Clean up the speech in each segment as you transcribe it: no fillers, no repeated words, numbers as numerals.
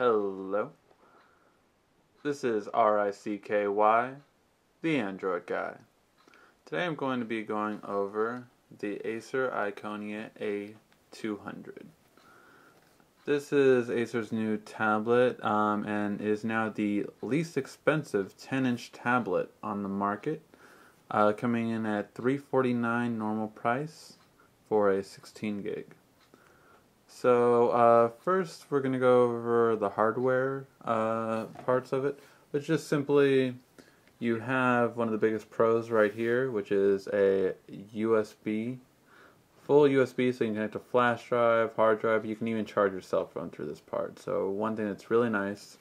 Hello, this is RICKY, the Android guy. Today I'm going to be going over the Acer Iconia A200. This is Acer's new tablet and is now the least expensive 10-inch tablet on the market, coming in at $349 normal price for a 16 gig. So first we're going to go over the hardware parts of it, which is simply you have one of the biggest pros right here, which is a full USB, so you can connect a flash drive, hard drive. You can even charge your cell phone through this part. So one thing that's really nice.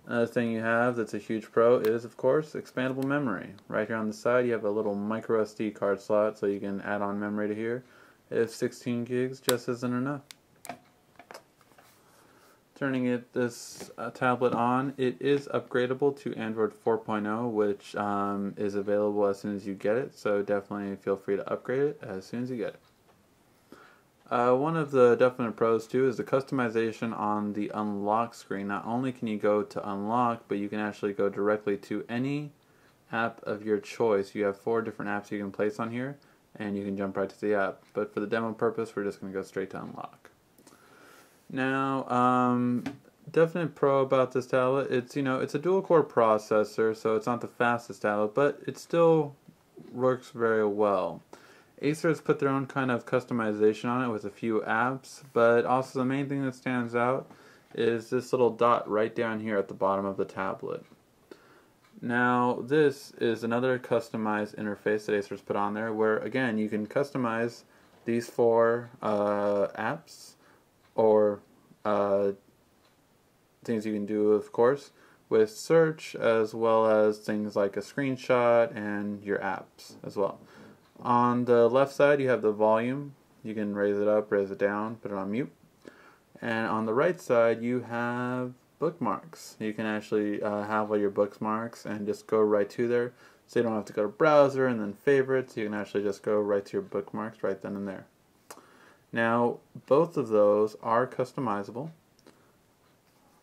Another thing you have that's a huge pro is, of course, expandable memory. Right here on the side you have a little micro SD card slot, so you can add on memory to here if 16 gigs just isn't enough. Turning this tablet on, it is upgradable to Android 4.0, which is available as soon as you get it, so definitely feel free to upgrade it as soon as you get it. One of the definite pros too is the customization on the unlock screen. Not only can you go to unlock, but you can actually go directly to any app of your choice. You have 4 different apps you can place on here, and you can jump right to the app. But for the demo purpose, we're just going to go straight to unlock. Now, definite pro about this tablet, it's a dual core processor, so it's not the fastest tablet, but it still works very well. Acer has put their own kind of customization on it with a few apps, but also the main thing that stands out is this little dot right down here at the bottom of the tablet. Now, this is another customized interface that Acer's put on there, where again you can customize these 4 apps, or things you can do, of course, with search, as well as things like a screenshot and your apps as well. On the left side you have the volume. You can raise it up, raise it down, put it on mute. And on the right side you have bookmarks. You can actually have all your bookmarks and just go right to there, so you don't have to go to browser and then favorites. You can actually just go right to your bookmarks right then and there. Now, both of those are customizable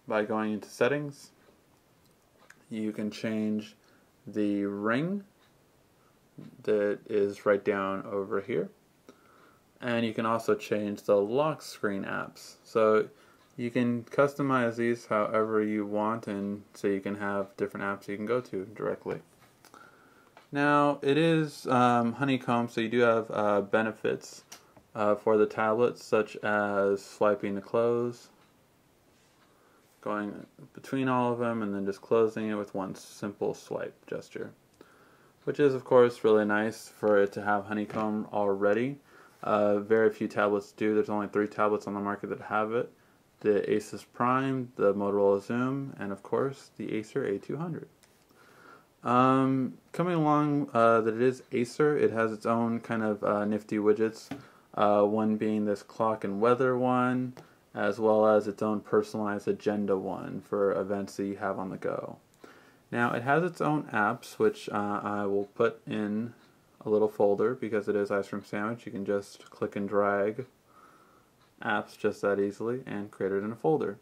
by going into settings. You can change the ring that is right down over here, and you can also change the lock screen apps. So you can customize these however you want, and so you can have different apps you can go to directly. Now, it is Honeycomb, so you do have benefits for the tablet, such as swiping to close, going between all of them, and then just closing it with one simple swipe gesture, which is of course really nice for it to have Honeycomb already. Very few tablets do. There's only 3 tablets on the market that have it: the Asus Prime, the Motorola Zoom, and of course the Acer A200. Coming along that it is Acer, it has its own kind of nifty widgets. One being this clock and weather one, as well as its own personalized agenda one for events that you have on the go. Now, it has its own apps, which I will put in a little folder because it is Ice Cream Sandwich. You can just click and drag apps just that easily and create it in a folder.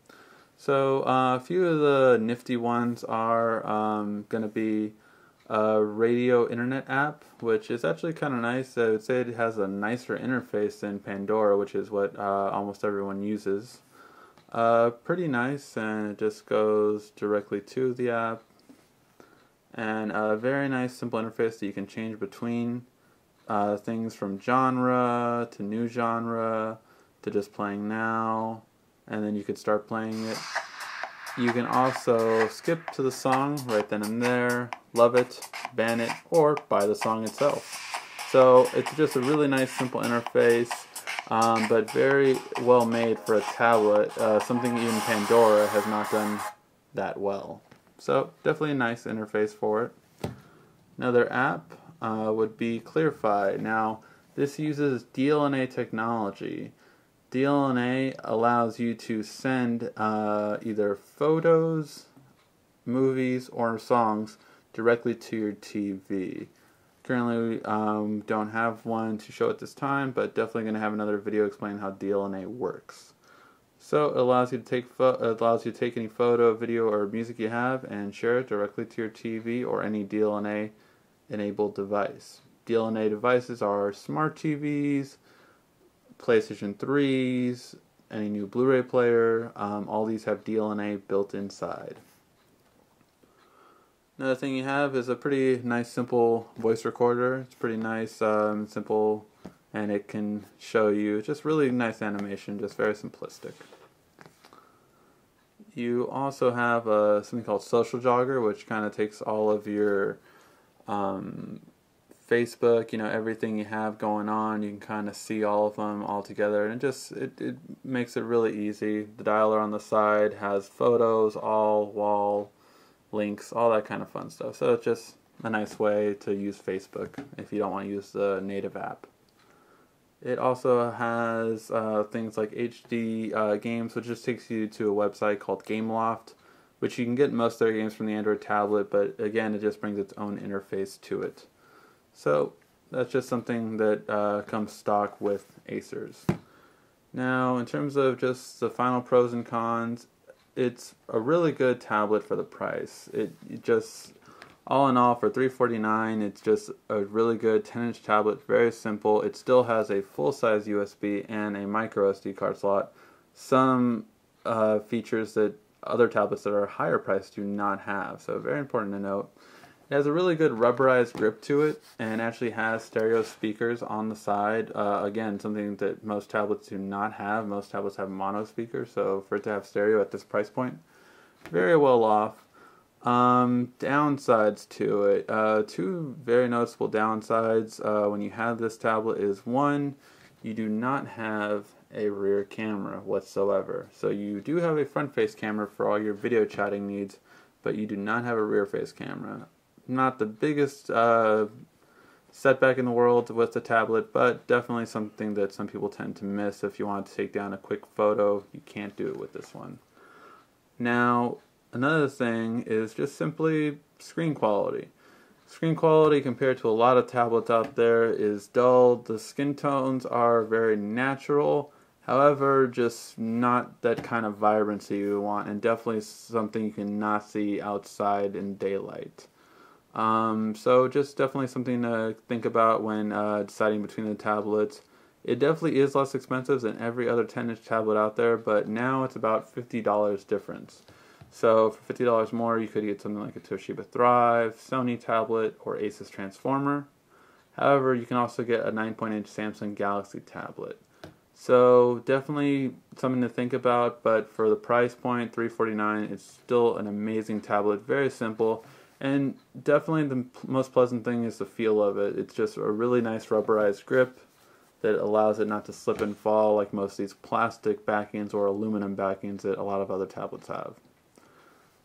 So a few of the nifty ones are going to be a radio internet app, which is actually kind of nice. I would say it has a nicer interface than Pandora, which is what almost everyone uses. Pretty nice, and it just goes directly to the app. And a very nice simple interface that you can change between things from genre to new genre to just playing now, and then you could start playing it. You can also skip to the song right then and there, love it, ban it, or buy the song itself. So it's just a really nice simple interface, but very well made for a tablet, something even Pandora has not done that well. So definitely a nice interface for it. Another app would be Clarify. Now, this uses DLNA technology. DLNA allows you to send either photos, movies, or songs directly to your TV. Currently, we don't have one to show at this time, but definitely going to have another video explaining how DLNA works. So it allows you to take any photo, video, or music you have and share it directly to your TV or any DLNA enabled device. DLNA devices are smart TVs, PlayStation 3s, any new Blu-ray player. All these have DLNA built inside. Another thing you have is a pretty nice, simple voice recorder. It's pretty nice, simple, and it can show you just really nice animation, just very simplistic. You also have something called Social Jogger, which kind of takes all of your Facebook, everything you have going on. You can kind of see all of them all together, and it makes it really easy. The dialer on the side has photos, all wall links, all that kind of fun stuff. So it's just a nice way to use Facebook if you don't want to use the native app. It also has things like HD games, which just takes you to a website called Gameloft, which you can get most of their games from the Android tablet, but again, it just brings its own interface to it. So that's just something that comes stock with Acers. Now, in terms of just the final pros and cons, it's a really good tablet for the price. It just, all in all, for $349, it's just a really good 10-inch tablet, very simple. It still has a full-size USB and a micro SD card slot. Some features that other tablets that are higher priced do not have, so very important to note. It has a really good rubberized grip to it, and actually has stereo speakers on the side. Again, something that most tablets do not have. Most tablets have mono speakers, so for it to have stereo at this price point, very well off. Downsides to it. Two very noticeable downsides when you have this tablet is, one, you do not have a rear camera whatsoever. So you do have a front face camera for all your video chatting needs, but you do not have a rear face camera. Not the biggest setback in the world with the tablet, but definitely something that some people tend to miss. If you want to take down a quick photo, you can't do it with this one. Now, another thing is just simply screen quality. Screen quality compared to a lot of tablets out there is dull. The skin tones are very natural, however, just not that kind of vibrancy you want, and definitely something you cannot see outside in daylight. So just definitely something to think about when deciding between the tablets. It definitely is less expensive than every other 10-inch tablet out there, but now it's about $50 difference. So for $50 more, you could get something like a Toshiba Thrive, Sony tablet, or Asus Transformer. However, you can also get a 9.inch Samsung Galaxy tablet. So definitely something to think about, but for the price point, $349, it's still an amazing tablet, very simple. And definitely the most pleasant thing is the feel of it. It's just a really nice rubberized grip that allows it not to slip and fall like most of these plastic backends or aluminum backends that a lot of other tablets have.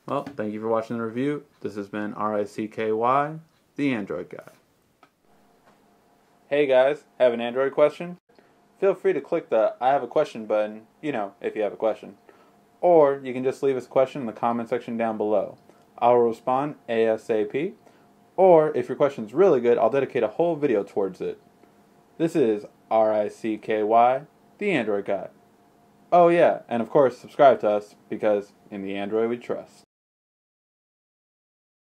Well, thank you for watching the review. This has been RICKY, the Android Guy. Hey guys, have an Android question? Feel free to click the I have a question button, if you have a question. Or you can just leave us a question in the comment section down below. I'll respond ASAP, or if your question's really good, I'll dedicate a whole video towards it. This is RICKY, the Android Guy. Oh yeah, and of course subscribe to us, because in the Android we trust.